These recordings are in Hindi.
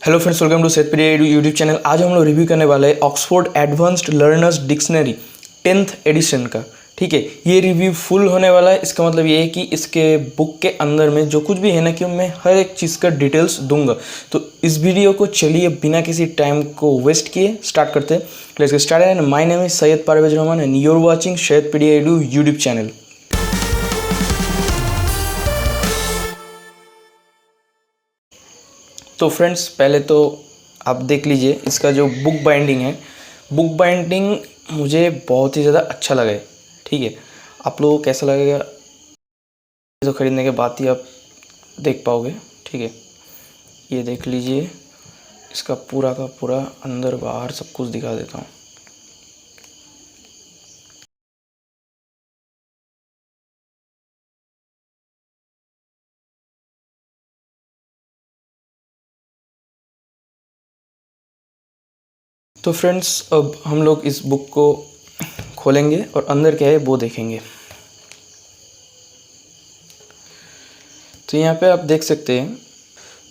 Hello friends, welcome to Setpriya YouTube channel. आज हम लोग रिव्यू करने वाले हैं Oxford advanced learner's dictionary 10th edition का। ठीक है, ये रिव्यू फुल होने वाला है। इसका मतलब ये है कि इसके बुक के अंदर में जो कुछ भी है ना कि मैं हर एक चीज़ का डिटेल्स दूंगा। तो इस वीडियो को चलिए बिना किसी टाइम को वेस्ट किए स्टार्ट करते हैं। Let's get started. And my name is Syed Parvez Rahman and you are watching Setpriya YouTube channel. तो फ्रेंड्स, पहले तो आप देख लीजिए इसका जो बुक बाइंडिंग है। बुक बाइंडिंग मुझे बहुत ही ज़्यादा अच्छा लगा है। ठीक है, आप लोगों को कैसा लगेगा तो ख़रीदने के बाद ही आप देख पाओगे। ठीक है, ये देख लीजिए, इसका पूरा का पूरा अंदर बाहर सब कुछ दिखा देता हूँ। तो फ्रेंड्स, अब हम लोग इस बुक को खोलेंगे और अंदर क्या है वो देखेंगे। तो यहाँ पे आप देख सकते हैं,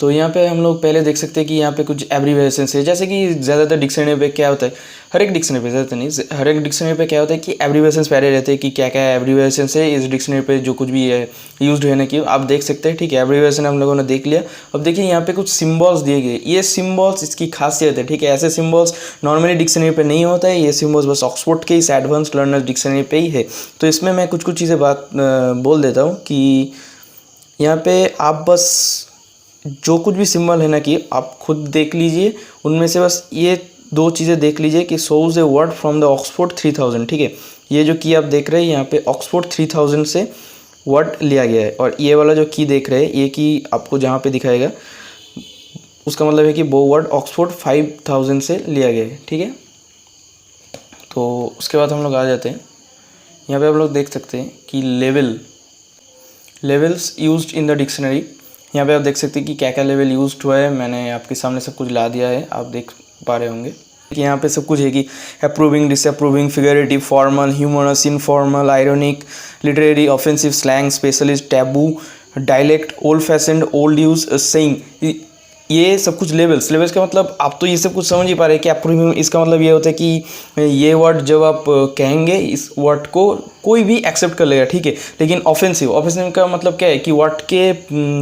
तो यहाँ पे हम लोग पहले देख सकते हैं कि यहाँ पे कुछ एब्रीविएशंस है। जैसे कि ज़्यादातर डिक्शनरी पे क्या होता है, हर एक डिक्शनरी पे, ज़्यादातर नहीं, हर एक डिक्शनरी पे क्या होता है कि एब्रीविएशंस पहले रहते हैं कि क्या क्या एब्रीविएशंस है इस डिक्शनरी पे, जो कुछ भी है यूज्ड है ना कि आप देख सकते हैं। ठीक है, एब्रीविएशन हम लोगों ने देख लिया। अब देखिए यहाँ पे कुछ सिम्बॉल्स दिए गए। ये सिम्बॉल्स इसकी खासियत है। ठीक है, ऐसे सिम्बॉल्स नॉर्मली डिक्शनरी पे नहीं होता है। ये सिम्बॉल्स बस ऑक्सफोर्ड के इस एडवांस्ड लर्नर्स डिक्शनरी पे ही है। तो इसमें मैं कुछ चीज़ें बोल देता हूँ कि यहाँ पे आप बस जो कुछ भी सिंबल है ना कि आप खुद देख लीजिए। उनमें से बस ये दो चीज़ें देख लीजिए कि shows a word from the Oxford 3000। ठीक है, ये जो की आप देख रहे हैं यहाँ पे ऑक्सफोर्ड 3000 से वर्ड लिया गया है। और ये वाला जो की देख रहे हैं, ये की आपको जहाँ पे दिखाएगा उसका मतलब है कि वो वर्ड ऑक्सफोर्ड 5000 से लिया गया है। ठीक है, तो उसके बाद हम लोग आ जाते हैं। यहाँ पे आप लोग देख सकते हैं कि levels used in the dictionary. यहाँ पे आप देख सकते हैं कि क्या क्या लेवल यूज्ड हुआ है। मैंने आपके सामने सब कुछ ला दिया है, आप देख पा रहे होंगे कि यहाँ पे सब कुछ है कि approving, disapproving, figurative, formal, humorous, informal, ironic, literary, offensive, slang, specialist, taboo, dialect, old fashioned, old use, saying, ये सब कुछ लेवल्स का मतलब आप तो ये सब कुछ समझ ही पा रहे हैं कि अप्रूविंग इसका मतलब ये होता है कि ये वर्ड जब आप कहेंगे इस वर्ड को कोई भी एक्सेप्ट कर लेगा। ठीक है, लेकिन ऑफेंसिव का मतलब क्या है कि वर्ड के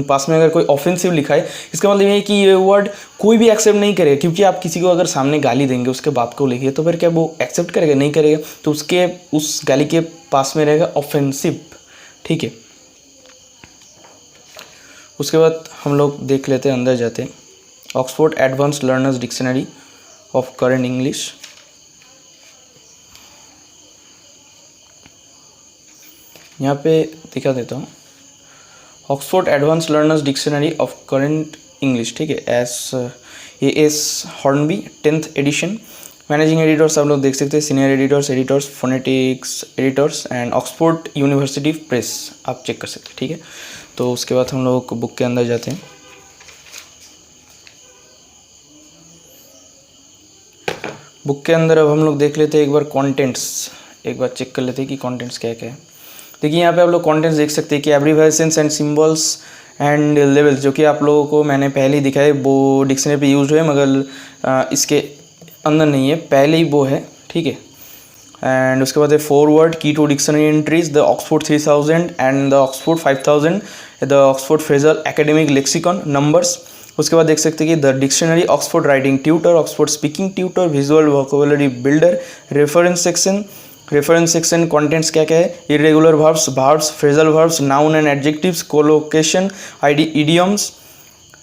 पास में अगर कोई ऑफेंसिव लिखा है, इसका मतलब ये है कि ये वर्ड कोई भी एक्सेप्ट नहीं करेगा। क्योंकि आप किसी को अगर सामने गाली देंगे उसके बाप को लिखिए, तो फिर क्या वो एक्सेप्ट करेगा? नहीं करेगा। तो उसके उस गाली के पास में रहेगा ऑफेंसिव। ठीक है, उसके बाद हम लोग देख लेते हैं, अंदर जाते हैं। Oxford advanced learner's dictionary of current English. यहाँ पे दिखा देता हूँ, Oxford advanced learner's dictionary of current English. ठीक है, S Hornby 10th edition. Managing editors आप लोग देख सकते हैं, senior editors, phonetics editors and Oxford university press, आप चेक कर सकते हैं। ठीक है, तो उसके बाद हम लोग बुक के अंदर जाते हैं। बुक के अंदर अब हम लोग देख लेते हैं एक बार कंटेंट्स, एक बार चेक कर लेते हैं कि कंटेंट्स क्या क्या है। देखिए यहाँ पे आप लोग कंटेंट्स देख सकते हैं कि abbreviations and symbols and levels, जो कि आप लोगों को मैंने पहले ही दिखाया, वो डिक्शनरी पे यूज है मगर इसके अंदर नहीं है, पहले ही वो है। ठीक है, एंड उसके बाद है foreword key to dictionary entries, the Oxford 3000 and the Oxford 5000, the Oxford phrasal academic lexicon numbers. उसके बाद देख सकते हैं कि the dictionary, Oxford writing tutor, Oxford speaking tutor, visual vocabulary builder, reference section contents क्या क्या है, irregular verbs, phrasal verbs, noun and adjectives, collocation, idioms.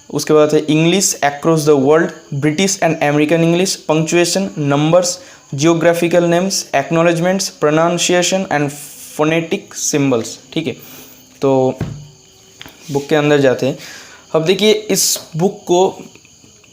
उसके बाद है English across the world, British and American English, punctuation, numbers, geographical names, acknowledgements, pronunciation and phonetic symbols. ठीक है, तो बुक के अंदर जाते हैं। अब देखिए इस बुक को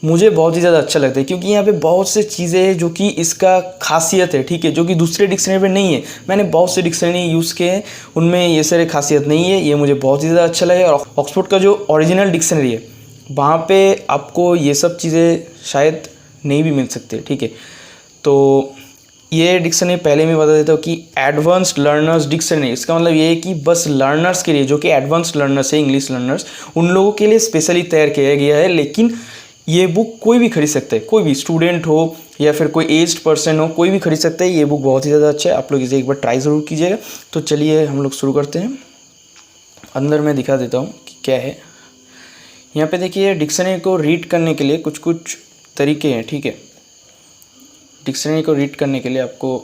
मुझे बहुत ही ज़्यादा अच्छा लगता है क्योंकि यहाँ पे बहुत से चीज़ें हैं जो कि इसका खासियत है। ठीक है, जो कि दूसरे डिक्शनरी पे नहीं है। मैंने बहुत से डिक्शनरी यूज़ किए हैं, उनमें ये सारे खासियत नहीं है। ये मुझे बहुत ही ज़्यादा अच्छा लगा। और ऑक्सफोर्ड का जो ओरिजिनल डिक्शनरी है वहाँ पे आपको ये सब चीज़ें शायद नहीं भी मिल सकते। ठीक है, तो ये डिक्शनरी पहले मैं बता देता हूँ कि एडवांस्ड लर्नर्स डिक्शनरी, इसका मतलब ये है कि बस लर्नर्स के लिए, जो कि एडवांस्ड लर्नर्स है, इंग्लिश लर्नर्स, उन लोगों के लिए स्पेशली तैयार किया गया है। लेकिन ये बुक कोई भी खरीद सकता है, कोई भी स्टूडेंट हो या फिर कोई एज्ड पर्सन हो, कोई भी खरीद सकता है। ये बुक बहुत ही ज़्यादा अच्छा है, आप लोग इसे एक बार ट्राई ज़रूर कीजिएगा। तो चलिए हम लोग शुरू करते हैं। अंदर मैं दिखा देता हूँ कि क्या है। यहाँ पे देखिए डिक्शनरी को रीड करने के लिए कुछ कुछ तरीके हैं, ठीक है। डिक्शनरी को रीड करने के लिए आपको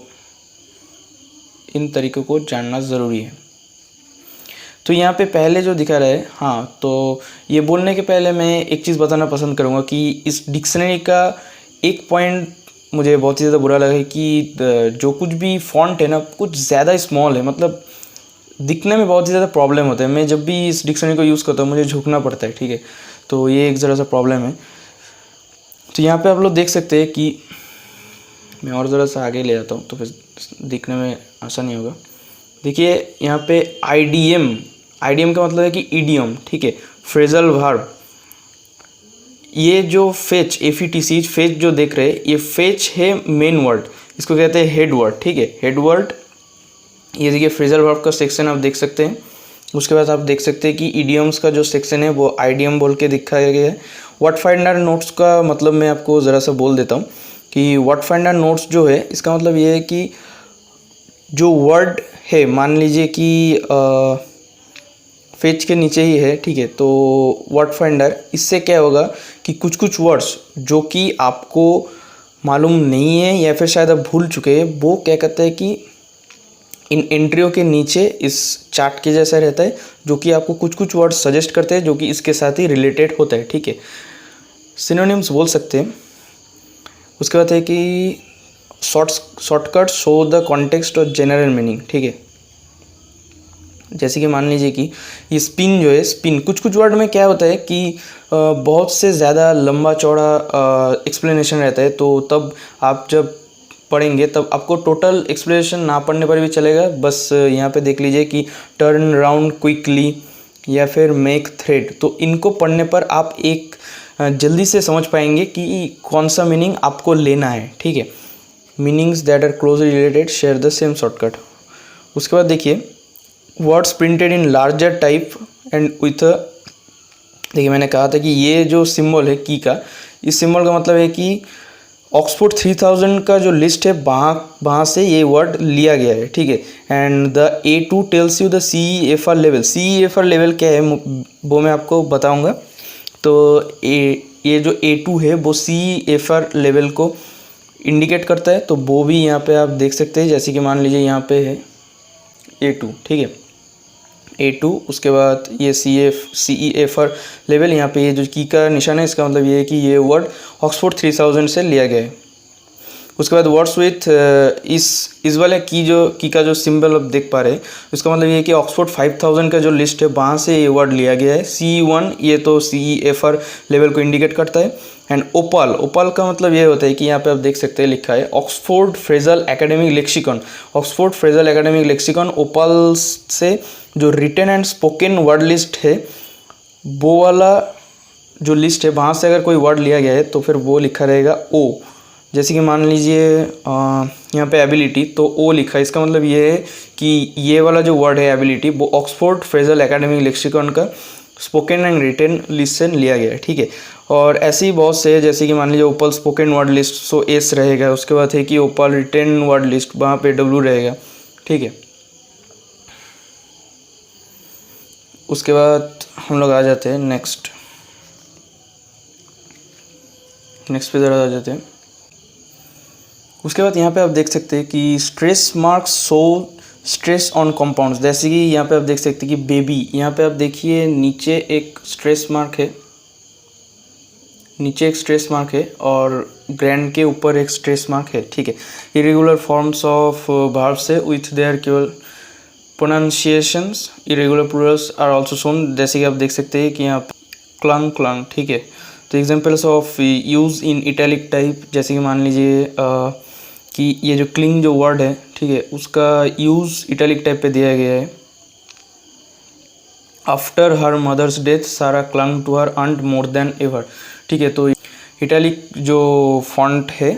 इन तरीक़ों को जानना ज़रूरी है। तो यहाँ पे पहले जो दिखा रहा है, हाँ, तो ये बोलने के पहले मैं एक चीज़ बताना पसंद करूँगा कि इस डिक्शनरी का एक पॉइंट मुझे बहुत ही ज़्यादा बुरा लगा है कि जो कुछ भी फॉन्ट है ना, कुछ ज़्यादा स्मॉल है, मतलब दिखने में बहुत ही ज़्यादा प्रॉब्लम होता है। मैं जब भी इस डिक्शनरी को यूज़ करता हूँ मुझे झुकना पड़ता है, ठीक है। तो ये एक ज़रा सा प्रॉब्लम है। तो यहाँ पे आप लोग देख सकते हैं कि मैं और ज़रा सा आगे ले जाता हूँ तो फिर दिखने में आसानी होगा। देखिए यहाँ पे आईडीएम का मतलब है कि इडियम, ठीक है, फ्रेजल वर्ब। ये जो फेच, FETC फेच जो देख रहे हैं, ये फेच है मेन वर्ड, इसको कहते हैं हेड वर्ड, ठीक है, हेड वर्ड। ये देखिए फ्रेजल वर्ब का सेक्शन आप देख सकते हैं। उसके बाद आप देख सकते हैं कि इडियम्स का जो सेक्शन है वो आईडीएम बोल के दिखाया गया है। वर्ड फाइंडर नोट्स का मतलब मैं आपको ज़रा सा बोल देता हूँ कि वर्ड फाइंडर नोट्स जो है इसका मतलब ये है कि जो वर्ड है, मान लीजिए कि फेच के नीचे ही है, ठीक है, तो वर्ड फाइंडर इससे क्या होगा कि कुछ कुछ वर्ड्स जो कि आपको मालूम नहीं है या फिर शायद आप भूल चुके हैं, वो क्या कहते हैं कि इन एंट्रियों के नीचे इस चार्ट के जैसा रहता है, जो कि आपको कुछ कुछ वर्ड सजेस्ट करते हैं जो कि इसके साथ ही रिलेटेड होता है, ठीक है। सिनोनिम्स बोल सकते हैं। उसके बाद है कि शॉर्टकट शो द कॉन्टेक्स्ट और जनरल मीनिंग, ठीक है। जैसे कि मान लीजिए कि ये स्पिन जो है, स्पिन कुछ कुछ वर्ड में क्या होता है कि बहुत से ज़्यादा लंबा चौड़ा एक्सप्लेनेशन रहता है, तो तब आप जब पढ़ेंगे तब आपको टोटल एक्सप्लेनेशन ना पढ़ने पर भी चलेगा। बस यहाँ पे देख लीजिए कि टर्न राउंड क्विकली या फिर मेक थ्रेड, तो इनको पढ़ने पर आप एक जल्दी से समझ पाएंगे कि कौन सा मीनिंग आपको लेना है, ठीक है। Meanings that are closely related share the same shortcut. उसके बाद देखिए words printed in larger type and with, देखिए मैंने कहा था कि ये जो सिंबल है की का, इस सिंबल का मतलब है कि ऑक्सफोर्ड 3000 का जो लिस्ट है वहाँ से ये वर्ड लिया गया है, ठीक है। And the A2 tells you the CEFR level. CEFR level क्या है वो मैं आपको बताऊंगा। तो ये जो A2 है वो CEFR लेवल को इंडिकेट करता है, तो वो भी यहाँ पे आप देख सकते हैं। जैसे कि मान लीजिए यहाँ पे है A2, ठीक है, A2। उसके बाद ये CEFR लेवल, यहाँ पे ये जो की का निशान है इसका मतलब ये है कि ये वर्ड ऑक्सफोर्ड 3000 से लिया गया है। उसके बाद वर्ड्स विथ इस वाले की का जो सिंबल आप देख पा रहे हैं, उसका मतलब ये है कि ऑक्सफोर्ड 5000 का जो लिस्ट है वहाँ से ये वर्ड लिया गया है। CE1 ये तो CEFR लेवल को इंडिकेट करता है। एंड ओपाल का मतलब ये होता है कि यहाँ पे आप देख सकते हैं लिखा है Oxford phrasal academic lexicon. Oxford phrasal academic lexicon OPAL से जो written and spoken word list है, वो वाला जो लिस्ट है वहाँ से अगर कोई वर्ड लिया गया है तो फिर वो लिखा रहेगा O। जैसे कि मान लीजिए यहाँ पे एबिलिटी, तो O लिखा है, इसका मतलब ये है कि ये वाला जो वर्ड है एबिलिटी वो ऑक्सफोर्ड फ्रेजल एकेडमिक लेक्सिकॉन का स्पोकन एंड रिटन लिस्ट से लिया गया है, ठीक है। और ऐसे ही बहुत से, जैसे कि मान लीजिए ओपल स्पोकन वर्ड लिस्ट, सो S रहेगा। उसके बाद है कि ओपल रिटन वर्ड लिस्ट, वहाँ पे W रहेगा, ठीक है। उसके बाद हम लोग आ जाते हैं नेक्स्ट पे ज़रा आ जाते हैं। उसके बाद यहाँ पे आप देख सकते हैं कि stress marks show stress on compounds. जैसे कि यहाँ पे आप देख सकते हैं कि बेबी, यहाँ पे आप देखिए नीचे एक स्ट्रेस मार्क है, नीचे एक स्ट्रेस मार्क है और ग्रैंड के ऊपर एक स्ट्रेस मार्क है, ठीक है। इरेगुलर फॉर्म्स ऑफ वर्ब्स है विथ देयर केवल pronunciations, irregular plurals are also shown. जैसे कि आप देख सकते हैं कि यहाँ क्लंग, ठीक है। तो examples of use in italic type, जैसे कि मान लीजिए कि ये जो क्लिंग जो वर्ड है, ठीक है, उसका यूज़ इटैलिक टाइप पे दिया गया है। After her mother's death Sara clung to her aunt more than ever, ठीक है। तो इटैलिक जो फॉन्ट है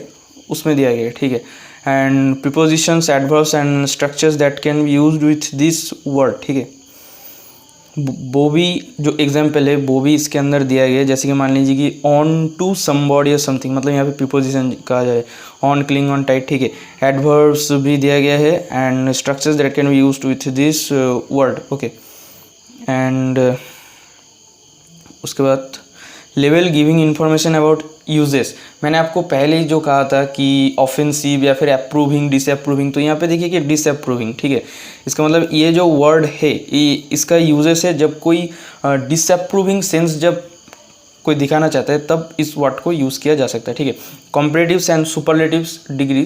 उसमें दिया गया है, ठीक है। And prepositions, adverbs and structures that can be used with this word, ठीक है। वो भी जो एग्जाम्पल है वो भी इसके अंदर दिया गया है। जैसे कि मान लीजिए कि ऑन टू समबॉडी या समथिंग, मतलब यहाँ पे प्रीपोजिशन कहा जाए, ऑन, क्लिंग ऑन, टाइट, ठीक है। एडवर्ब्स भी दिया गया है and structures that can be used with this word, okay. And उसके बाद level giving information about uses. मैंने आपको पहले ही जो कहा था कि ऑफेंसिव या फिर अप्रूविंग, डिसअप्रूविंग, तो यहाँ पे देखिए कि डिसअप्रूविंग, ठीक है। इसका मतलब ये जो वर्ड है ये इसका यूजेस है जब कोई डिसअप्रूविंग सेंस जब कोई दिखाना चाहता है तब इस वर्ड को यूज़ किया जा सकता है, ठीक है। Comparatives and superlatives degree,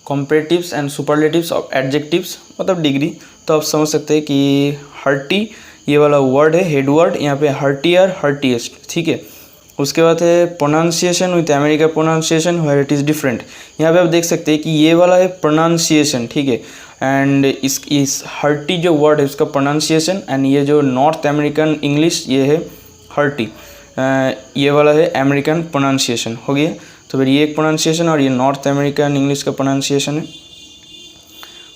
comparatives and superlatives of adjectives मतलब डिग्री, तो आप समझ सकते हैं कि हर्टी ये वाला वर्ड है हेड वर्ड, यहाँ पे हर्टियर, हर्टीएस्ट, ठीक है। उसके बाद है pronunciation with America pronunciation where it is different. यहाँ पे आप देख सकते हैं कि ये वाला है प्रोनाउंसिएशन, ठीक है। एंड इस हर्टी जो वर्ड है उसका प्रोनाउंसिएशन, एंड ये जो नॉर्थ अमेरिकन इंग्लिश ये है हर्टी, ये वाला है अमेरिकन प्रोनाउंसिएशन, हो गया। तो फिर ये एक प्रोनाउंसिएशन और ये नॉर्थ अमेरिकन इंग्लिश का प्रोनाउंसिएशन है।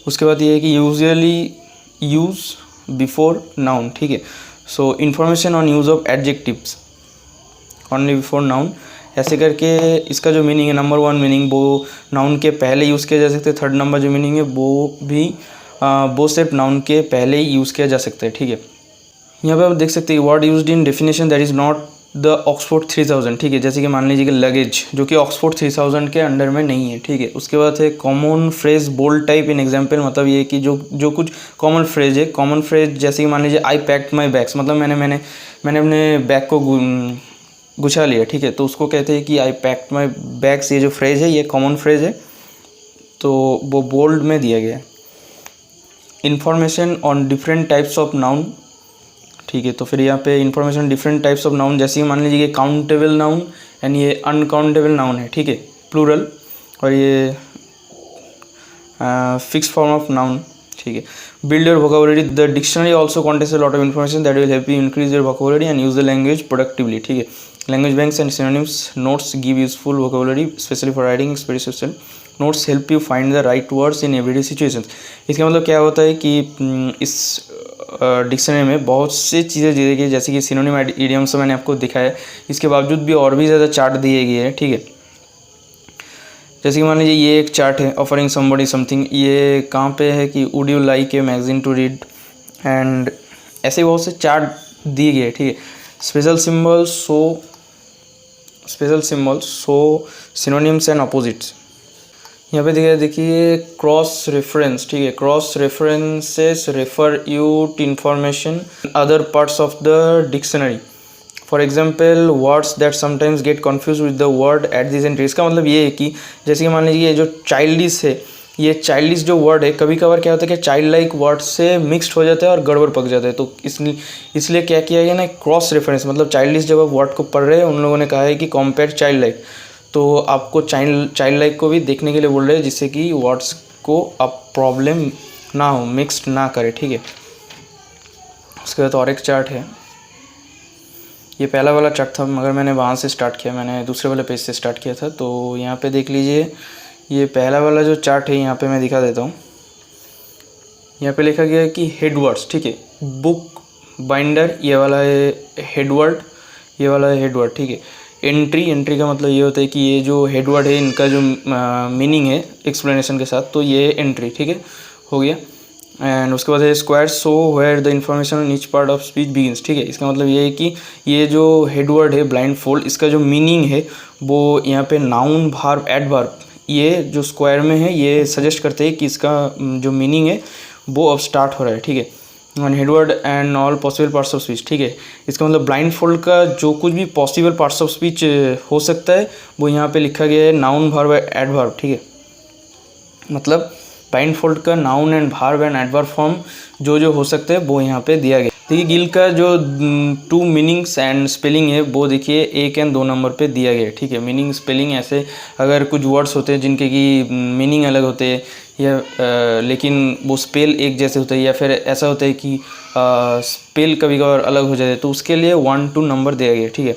उसके बाद ये है कि यूजुअली यूज़ बिफोर नाउन, ठीक है। So information on use of adjectives only before noun, ऐसे करके इसका जो मीनिंग है, नंबर 1 मीनिंग वो नाउन के पहले यूज़ किया जा सकता है। थर्ड नंबर जो मीनिंग है वो सिर्फ नाउन के पहले ही यूज़ किया जा सकता है, ठीक है। यहाँ पे आप देख सकते हैं word used in definition that is not the Oxford 3000, ठीक है। जैसे कि मान लीजिए कि लगेज जो कि ऑक्सफोर्ड 3000 के अंडर में नहीं है, ठीक है। उसके बाद है common phrase bold type in example, मतलब ये कि जो कुछ कॉमन फ्रेज है, कॉमन फ्रेज जैसे कि मान लीजिए आई पैक्ड माई बैग्स, मतलब मैंने अपने बैग को गुछा लिया, ठीक है। तो उसको कहते हैं कि आई पैक्ड माई बैग्स, ये जो फ्रेज है ये कॉमन फ्रेज है, तो वो बोल्ड में दिया गया है। Information on different types of noun, ठीक है। तो फिर यहाँ पे information different types of noun, जैसे कि मान लीजिए कि काउंटेबल नाउन एंड ये अनकाउंटेबल नाउन है, ठीक है, प्लूरल, और ये फिक्स फॉर्म ऑफ नाउन, ठीक है। Build your vocabulary, the dictionary also contains a lot of information that will help you increase your vocabulary and use the language productively, ठीक है। Language banks and synonyms notes give useful vocabulary specially for writing expressive notes help you find the right words in everyday situations. इसका मतलब क्या होता है कि इस डिक्शनरी में बहुत सी चीज़ें दी गई, जैसे कि सिनोनिम इडियम्स मैंने आपको दिखाया, इसके बावजूद भी और भी ज़्यादा चार्ट दिए गए हैं, ठीक है। जैसे कि मान लीजिए ये एक चार्ट है ऑफरिंग समबडी समथिंग, ये कहाँ पे है कि would you like a magazine to read, and ऐसे बहुत से चार्ट दिए गए, ठीक है। Special symbols so synonyms and opposites. यहाँ पे देखिए क्रॉस रेफरेंस, ठीक है। Cross references refer you to information other parts of the dictionary, for example words that sometimes get confuse with the word at this entry. इसका मतलब ये है कि जैसे कि मान लीजिए ये जो चाइल्डिश है, ये चाइल्डिश जो वर्ड है कभी कभार क्या होता है कि चाइल्ड लाइक वर्ड से मिक्सड हो जाता है और गड़बड़ पक जाता है, तो इसलिए क्या किया गया ना, क्रॉस रेफरेंस, मतलब चाइल्डिश जब आप वर्ड को पढ़ रहे हैं उन लोगों ने कहा है कि कंपेयर चाइल्ड लाइक, तो आपको चाइल्ड लाइक को भी देखने के लिए बोल रहे हैं जिससे कि वर्ड्स को अब प्रॉब्लम ना हो, मिक्सड ना करे, ठीक है। उसके बाद और एक चार्ट है, ये पहला वाला चार्ट था मगर मैंने वहाँ से स्टार्ट किया, मैंने दूसरे वाले पेज से स्टार्ट किया था। तो यहाँ पे देख लीजिए ये पहला वाला जो चार्ट है यहाँ पे मैं दिखा देता हूँ। यहाँ पे लिखा गया है कि हेड वर्ड्स, ठीक है। बुक बाइंडर ये वाला है हेड वर्ड, ये वाला है हेड वर्ड, ठीक है। एंट्री का मतलब ये होता है कि ये जो हेड वर्ड है इनका जो मीनिंग है एक्सप्लेनेशन के साथ, तो ये एंट्री, ठीक है, हो गया। एंड उसके बाद है square so where the information on each part of speech begins, ठीक है। इसका मतलब ये है कि ये जो हेड वर्ड है ब्लाइंड फोल्ड, इसका जो मीनिंग है वो यहाँ पे नाउन वर्ब एडवर्ब ये जो स्क्वायर में है ये सजेस्ट करते हैं कि इसका जो मीनिंग है वो अब स्टार्ट हो रहा है, ठीक है। One headword and all possible parts of speech, ठीक है। इसका मतलब ब्लाइंड फोल्ड का जो कुछ भी पॉसिबल पार्ट्स ऑफ स्पीच हो सकता है वो यहाँ पे लिखा गया है नाउन वर्ब एडवर्ब, ठीक है। मतलब ब्लाइंड फोल्ड का noun and verb and adverb form जो हो सकता है वो यहाँ पे दिया गया। देखिए गिल का जो 2 मीनिंग्स एंड स्पेलिंग है वो देखिए 1 एंड 2 नंबर पे दिया गया है, ठीक है। मीनिंग स्पेलिंग ऐसे अगर कुछ वर्ड्स होते हैं जिनके की मीनिंग अलग होते हैं या लेकिन वो स्पेल एक जैसे होते हैं, या फिर ऐसा होता है कि स्पेल कभी कभार अलग हो जाते हैं, तो उसके लिए 1-2 नंबर दिया गया है, ठीक है।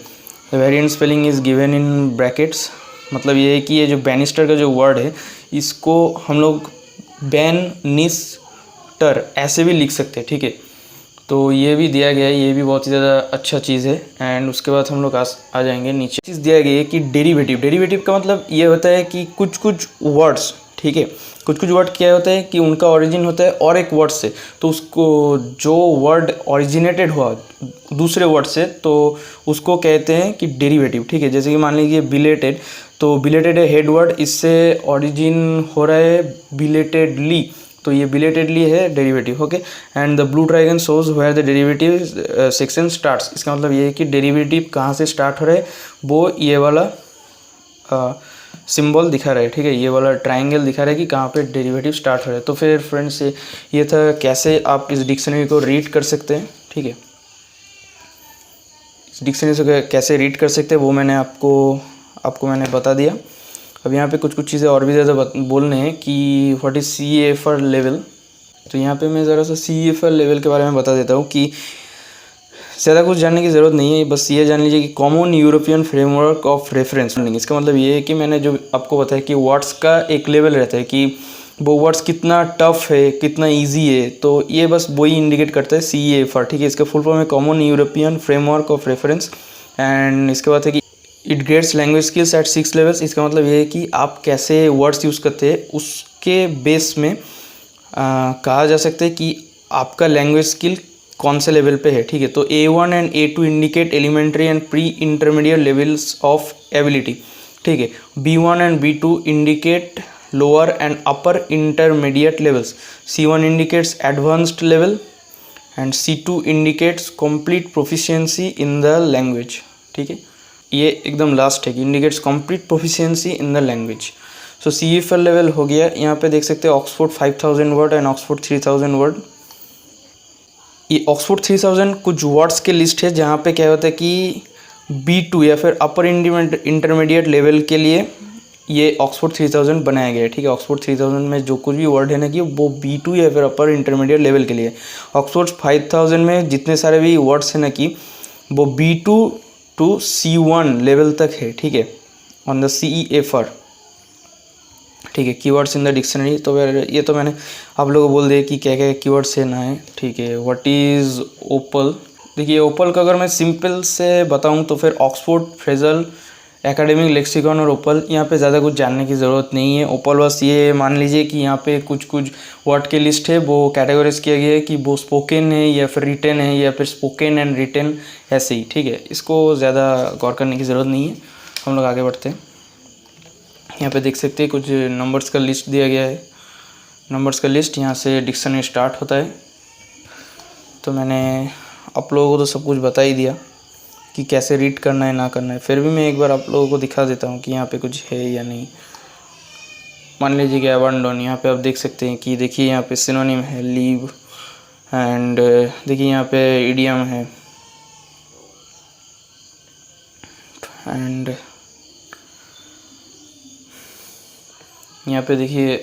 Variant spelling is given in brackets, मतलब ये है कि ये जो बैनिस्टर का जो वर्ड है इसको हम लोग बैनिस्टर ऐसे भी लिख सकते हैं, ठीक है। तो ये भी दिया गया है, ये भी बहुत ही ज़्यादा अच्छा चीज़ है। एंड उसके बाद हम लोग आ जाएंगे नीचे। चीज़ दिया गया है कि डेरिवेटिव का मतलब ये होता है कि कुछ कुछ वर्ड्स, ठीक है, कुछ कुछ वर्ड क्या होता है कि उनका ओरिजिन होता है और एक वर्ड से, तो उसको जो वर्ड ओरिजिनेटेड हुआ दूसरे वर्ड से तो उसको कहते हैं कि डेरिवेटिव, ठीक है। जैसे कि मान लीजिए बिलेटेड, तो बिलेटेड है हेड वर्ड, इससे ओरिजिन हो रहा है बिलेटेडली, तो ये बिलेटेडली है derivative, okay. And the blue dragon shows where the derivative section starts, इसका मतलब ये है कि डेरिवेटिव कहाँ से स्टार्ट हो रहा है, वो ये वाला सिंबल दिखा रहा है, ठीक है, ये वाला ट्राइंगल दिखा रहा है कि कहाँ पे डेरिवेटिव स्टार्ट हो रहा है। तो फिर फ्रेंड्स ये था कैसे आप इस डिक्शनरी को रीड कर सकते हैं, ठीक है। इस डिक्शनरी से कैसे रीड कर सकते हैं वो मैंने आपको मैंने बता दिया। अब यहाँ पे कुछ कुछ चीज़ें और भी ज़्यादा बोलने हैं कि व्हाट इज़ CEFR लेवल। तो यहाँ पे मैं ज़रा सा CEFR लेवल के बारे में बता देता हूँ कि ज़्यादा कुछ जानने की ज़रूरत नहीं है, बस ये जान लीजिए कि common European framework of reference. इसका मतलब ये है कि मैंने जो आपको बताया कि वर्ड्स का एक लेवल रहता है कि वो वर्ड्स कितना टफ है, कितना इजी है, तो ये बस वही इंडिकेट करता है CEFR, ठीक है। इसका फुल फॉर्म है common European framework of reference. And इसके बाद है कि it grades language skills at 6 levels. इसका मतलब ये है कि आप कैसे वर्ड्स यूज़ करते हैं उसके बेस में कहा जा सकता है कि आपका लैंग्वेज स्किल कौन से लेवल पे है, ठीक है। तो A1 and A2 indicate elementary and pre intermediate levels of ability, ठीक है। B1 and B2 indicate lower and upper intermediate levels. C1 indicates advanced level and C2 indicates complete proficiency in the language, ठीक है। ये एकदम लास्ट है कि indicates complete proficiency in the language. So CEFR level हो गया। यहाँ पे देख सकते हैं Oxford 5000 word and Oxford 3000 word. ये ऑक्सफोर्ड 3000 कुछ वर्ड्स के लिस्ट है जहाँ पे क्या होता है कि B2 या फिर अपर इंटरमीडिएट लेवल के लिए ये ऑक्सफोर्ड 3000 बनाया गया है, ठीक है। ऑक्सफोर्ड 3000 में जो कुछ भी वर्ड है ना कि वो B2 या फिर अपर इंटरमीडिएट लेवल के लिए। ऑक्सफोर्ड 5000 में जितने सारे भी वर्ड्स हैं ना कि वो B2 टू C1 लेवल तक है, ठीक है, ऑन द CEFR, ठीक है। कीवर्ड्स इन द डिक्शनरी, तो ये तो मैंने आप लोगों को बोल दिया कि क्या क्या कीवर्ड्स है ना है, ठीक है। व्हाट इज़ ओपल। देखिए ओपल का अगर मैं सिंपल से बताऊं तो फिर ऑक्सफोर्ड फ्रेजल एकेडमिक लेक्सिकॉन और ओपल, यहाँ पे ज़्यादा कुछ जानने की ज़रूरत नहीं है। ओपल बस ये मान लीजिए कि यहाँ पे कुछ कुछ वर्ड के लिस्ट है, वो कैटेगराइज किया गया है कि वो स्पोकन है या फिर रिटन है या फिर स्पोकन एंड रिटन, ऐसे ही, ठीक है। इसको ज़्यादा गौर करने की ज़रूरत नहीं है, हम लोग आगे बढ़ते हैं। यहाँ पे देख सकते हैं कुछ नंबर्स का लिस्ट दिया गया है। नंबर्स का लिस्ट, यहाँ से डिक्शनरी स्टार्ट होता है। तो मैंने आप लोगों को तो सब कुछ बता ही दिया कि कैसे रीड करना है ना करना है, फिर भी मैं एक बार आप लोगों को दिखा देता हूँ कि यहाँ पे कुछ है या नहीं। मान लीजिए कि अबंडन, यहाँ पे आप देख सकते हैं कि देखिए यहाँ पे सिनोनिम है लीव, एंड देखिए यहाँ पे इडियम है, एंड यहाँ पे देखिए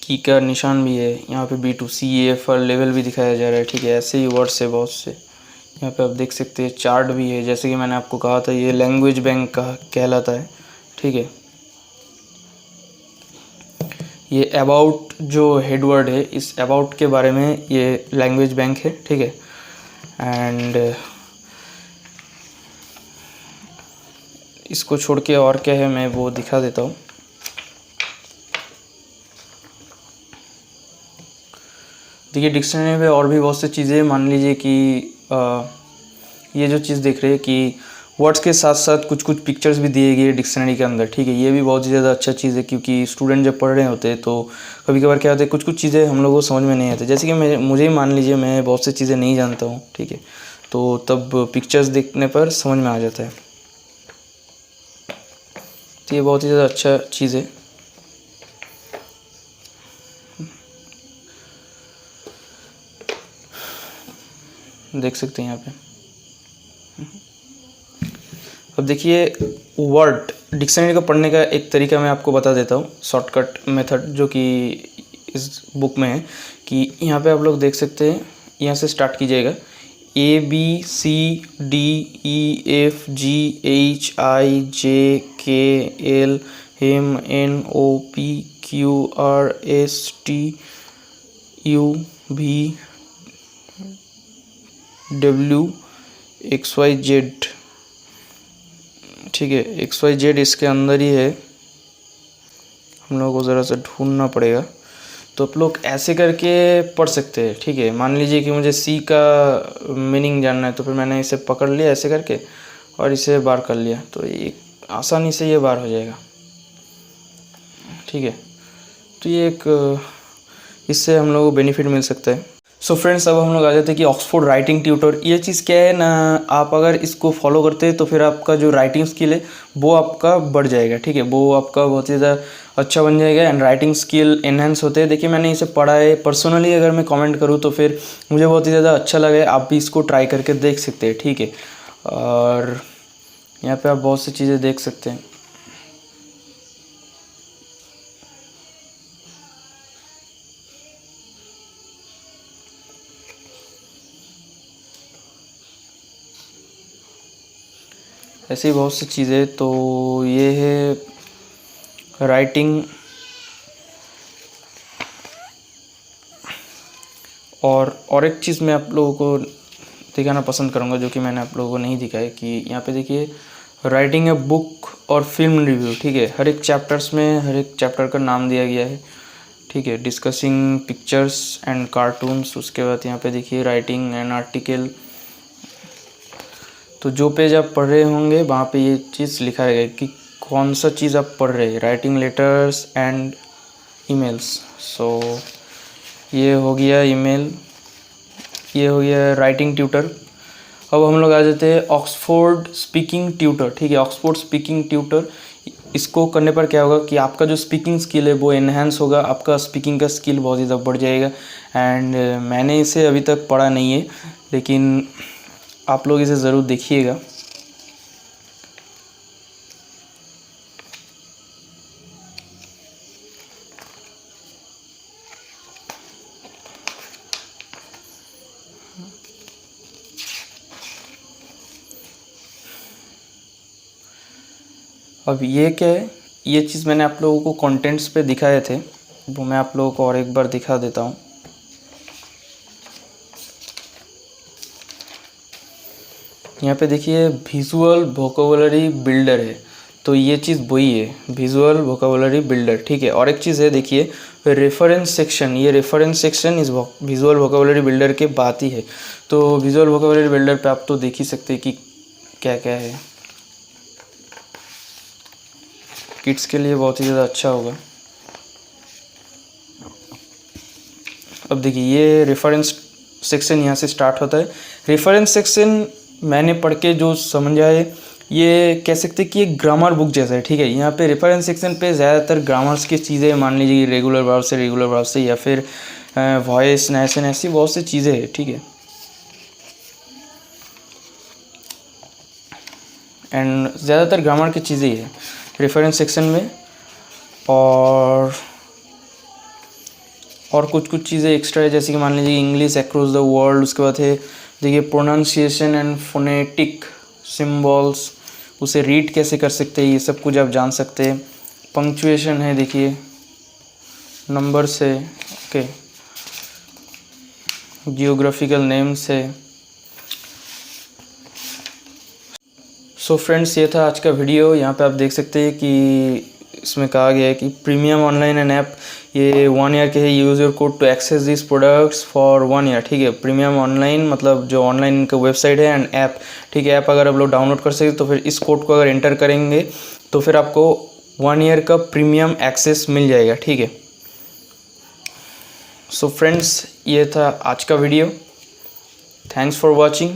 की का निशान भी है। यहाँ पे B2 CEFR लेवल भी दिखाया जा रहा है, ठीक है। ऐसे ही वर्ड्स है बहुत से। यहाँ पे आप देख सकते हैं चार्ट भी है, जैसे कि मैंने आपको कहा था ये लैंग्वेज बैंक का कहलाता है, ठीक है। ये अबाउट जो हेड वर्ड है, इस अबाउट के बारे में ये लैंग्वेज बैंक है, ठीक है। एंड इसको छोड़ के और क्या है मैं वो दिखा देता हूँ। देखिए डिक्शनरी में और भी बहुत सी चीज़ें, मान लीजिए कि ये जो चीज़ देख रहे हैं कि वर्ड्स के साथ साथ कुछ कुछ पिक्चर्स भी दिए गए डिक्शनरी के अंदर, ठीक है। ये भी बहुत ज़्यादा अच्छा चीज़ है, क्योंकि स्टूडेंट जब पढ़ रहे होते हैं तो कभी कभार क्या होता है कुछ कुछ चीज़ें हम लोगों को समझ में नहीं आती। जैसे कि मुझे ही मान लीजिए मैं बहुत सी चीज़ें नहीं जानता हूँ, ठीक है, तो तब पिक्चर्स देखने पर समझ में आ जाता है। तो ये बहुत ही ज़्यादा अच्छा चीज़ है। देख सकते हैं यहाँ पे। अब देखिए वर्ड डिक्शनरी को पढ़ने का एक तरीका मैं आपको बता देता हूँ, शॉर्टकट मेथड जो कि इस बुक में है। कि यहाँ पे आप लोग देख सकते हैं, यहाँ से स्टार्ट कीजिएगा ABCDEFGHIJKLMNOPQRSTUV WXYZ, ठीक है, XYZ इसके अंदर ही है, हम लोगों को ज़रा सा ढूंढना पड़ेगा। तो आप लोग ऐसे करके पढ़ सकते हैं, ठीक है। मान लीजिए कि मुझे C का मीनिंग जानना है, तो फिर मैंने इसे पकड़ लिया ऐसे करके और इसे बार कर लिया, तो ये आसानी से ये बार हो जाएगा, ठीक है। तो ये एक इससे हम लोगों को बेनिफिट मिल सकता है। सो फ्रेंड्स, अब हम लोग आ जाते हैं कि ऑक्सफोर्ड राइटिंग ट्यूटर, ये चीज़ क्या है ना, आप अगर इसको फॉलो करते हैं तो फिर आपका जो राइटिंग स्किल है वो आपका बढ़ जाएगा, ठीक है, वो आपका बहुत ही ज़्यादा अच्छा बन जाएगा एंड राइटिंग स्किल एनहेंस होते हैं। देखिए मैंने इसे पढ़ा है पर्सनली, अगर मैं कमेंट करूँ तो फिर मुझे बहुत ही ज़्यादा अच्छा लगा है। आप भी इसको ट्राई करके देख सकते हैं, ठीक है। और यहाँ पे आप बहुत सी चीज़ें देख सकते हैं। ऐसी बहुत सी चीज़ें, तो ये है राइटिंग। और एक चीज़ मैं आप लोगों को दिखाना पसंद करूँगा जो कि मैंने आप लोगों को नहीं दिखाया, कि यहाँ पे देखिए राइटिंग ए बुक और फिल्म रिव्यू, ठीक है। हर एक चैप्टर्स में हर एक चैप्टर का नाम दिया गया है, ठीक है। डिस्कसिंग पिक्चर्स एंड कार्टून्स, उसके बाद यहाँ पे देखिए राइटिंग एन आर्टिकल। तो जो पेज आप पढ़ रहे होंगे वहाँ पे ये चीज़ लिखा रहेगा कि कौन सा चीज़ आप पढ़ रहे हैं, राइटिंग लेटर्स एंड ईमेल्स। सो ये हो गया ईमेल, ये हो गया राइटिंग ट्यूटर। अब हम लोग आ जाते हैं ऑक्सफोर्ड स्पीकिंग ट्यूटर, ठीक है। ऑक्सफोर्ड स्पीकिंग ट्यूटर, इसको करने पर क्या होगा कि आपका जो स्पीकिंग स्किल है वो एनहेंस होगा, आपका स्पीकिंग का स्किल बहुत ज़्यादा बढ़ जाएगा। एंड मैंने इसे अभी तक पढ़ा नहीं है, लेकिन आप लोग इसे ज़रूर देखिएगा। अब ये क्या है, ये चीज़ मैंने आप लोगों को कंटेंट्स पे दिखाए थे, वो मैं आप लोगों को और एक बार दिखा देता हूँ। यहाँ पे देखिए विजुअल वोकेबुलरी बिल्डर है, तो ये चीज़ वही है, विजुअल वोकेबुलरी बिल्डर, ठीक है। और एक चीज़ है देखिए रेफरेंस सेक्शन, ये रेफरेंस सेक्शन इस विजुअल वोकेबुलरी बिल्डर के बात ही है। तो विजुअल वोकेबुलरी बिल्डर पे आप तो देख ही सकते हैं कि क्या क्या है, किड्स के लिए बहुत ही ज़्यादा अच्छा होगा। अब देखिए ये रेफरेंस सेक्शन यहाँ से स्टार्ट होता है। रेफरेंस सेक्शन मैंने पढ़ के जो समझा है, ये कह सकते हैं कि एक ग्रामर बुक जैसा है, ठीक है। यहाँ पे रेफरेंस सेक्शन पे ज़्यादातर ग्रामर्स की चीज़ें, मान लीजिए रेगुलर वर्ब से या फिर वॉइस नैशन, ऐसी बहुत सी चीज़ें हैं, ठीक है। एंड ज़्यादातर ग्रामर की चीज़ें ही है रेफरेंस सेक्शन में। और कुछ चीज़ें एक्स्ट्रा है, जैसे कि मान लीजिए इंग्लिश अक्रॉस द वर्ल्ड, उसके बाद है देखिए प्रोनाउंसिएशन एंड फोनेटिक सिम्बॉल्स, उसे रीड कैसे कर सकते हैं, ये सब कुछ आप जान सकते हैं। पंक्चुएशन है देखिए, नंबर से, ओके, जियोग्राफिकल नेम्स है। सो फ्रेंड्स, ये था आज का वीडियो। यहाँ पे आप देख सकते हैं कि इसमें कहा गया है कि प्रीमियम ऑनलाइन एंड ऐप, ये 1 ईयर के है। Use your code to access this products for 1 year, ठीक है। प्रीमियम ऑनलाइन मतलब जो ऑनलाइन इनका वेबसाइट है, एंड ऐप, ठीक है। ऐप अगर आप लोग डाउनलोड कर सकते तो फिर इस कोड को अगर एंटर करेंगे तो फिर आपको 1 ईयर का प्रीमियम एक्सेस मिल जाएगा, ठीक है। सो फ्रेंड्स, ये था आज का video. Thanks for watching.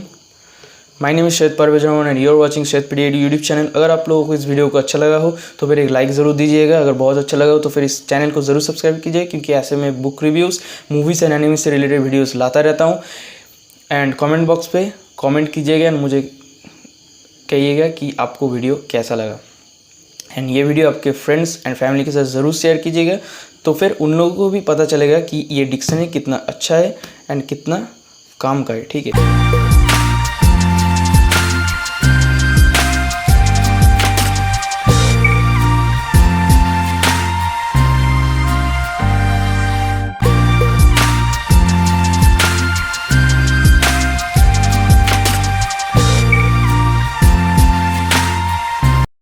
My name is Shahid Parvez Rahman and you are watching Shahid PD YouTube channel. अगर आप लोगों को इस वीडियो को अच्छा लगा हो तो फिर एक लाइक ज़रूर दीजिएगा। अगर बहुत अच्छा लगा हो तो फिर इस चैनल को ज़रूर सब्सक्राइब कीजिए, क्योंकि ऐसे में book reviews, movies and anime से रिलेटेड वीडियोस लाता रहता हूँ। एंड कमेंट बॉक्स पे कमेंट कीजिएगा एंड मुझे कहिएगा कि आपको वीडियो कैसा लगा। एंड ये वीडियो आपके फ्रेंड्स एंड फैमिली के साथ ज़रूर शेयर कीजिएगा, तो फिर उन लोगों को भी पता चलेगा कि ये डिक्शनरी कितना अच्छा है एंड कितना काम का है, ठीक है।